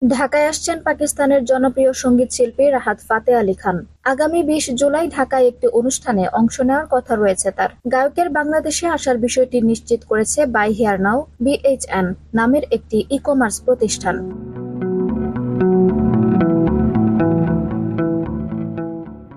ঢাকায় আসছেন পাকিস্তানের জনপ্রিয় সঙ্গীত শিল্পী রাহাত ফাতে আলী খান। আগামী ২০ জুলাই ঢাকায় একটি অনুষ্ঠানে অংশ নেওয়ার কথা রয়েছে তার। গায়কের বাংলাদেশে আসার বিষয়টি নিশ্চিত করেছে বাই হিয়ার নাও BHN নামের একটি ই-কমার্স প্রতিষ্ঠান।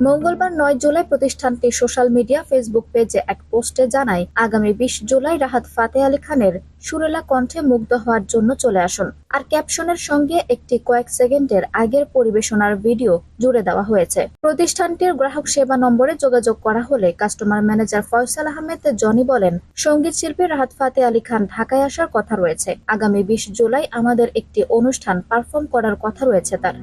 মঙ্গলবার ৯ জুলাই প্রতিষ্ঠানটি সোশ্যাল মিডিয়া ফেসবুক পেজে এক পোস্টে জানায়, আগামী ২০ জুলাই রাহাত ফাতে আলী খানের সুরেলা কণ্ঠে মুগ্ধ হওয়ার জন্য চলে আসুন। আর ক্যাপশনের সঙ্গে একটি কয়েক সেকেন্ডের আগের পরিবেশনার ভিডিও জুড়ে দেওয়া হয়েছে। প্রতিষ্ঠানটির গ্রাহক সেবা নম্বরে যোগাযোগ করা হলে customer manager Faisal Ahmed Johnny বলেন, সঙ্গীত শিল্পী রাহাত ফাতে আলী খান ঢাকায় আসার কথা রয়েছে। আগামী ২০ জুলাই আমাদের একটি অনুষ্ঠান পারফর্ম করার কথা রয়েছে তার।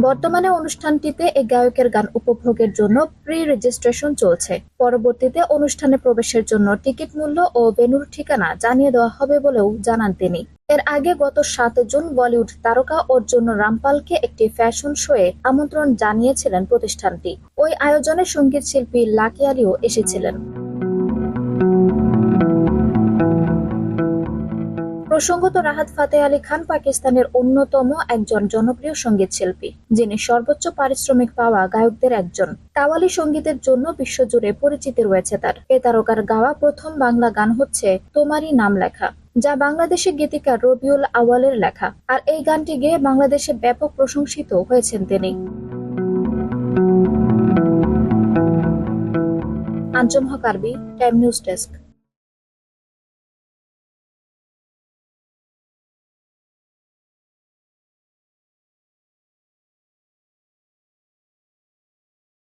বর্তমানে অনুষ্ঠানটিতে এই গায়কের গান উপভোগের জন্য প্রি রেজিস্ট্রেশন চলছে। পরবর্তীতে অনুষ্ঠানে প্রবেশের জন্য টিকিট মূল্য ও ভেন্যুর ঠিকানা জানিয়ে দেওয়া হবে বলেও জানান তিনি। এর আগে গত ৭ জুন বলিউড তারকা অর্জুন রামপালকে একটি ফ্যাশন শোয়ে আমন্ত্রণ জানিয়েছিলেন প্রতিষ্ঠানটি। ওই আয়োজনে সঙ্গীত শিল্পী লাকি আলীও এসেছিলেন। প্রসঙ্গত, রাহাত ফাতে আলী খান পাকিস্তানের অন্যতম একজন জনপ্রিয় সঙ্গীত শিল্পী, যিনি সর্বোচ্চ পারিশ্রমিক পাওয়া গায়কদের একজন। কাওয়ালি সঙ্গীতের জন্য বিশ্বজুড়ে পরিচিতি রয়েছে তার। এ তারকার গাওয়া প্রথম বাংলা গান হচ্ছে তোমারই নাম লেখা, যা বাংলাদেশি গীতিকার রবিউল আউয়ালের লেখা। আর এই গানটি গেয়ে বাংলাদেশে ব্যাপক প্রশংসিত হয়েছেন তিনি। আঞ্জুম হক আরবি, টাইম নিউজ ডেস্ক।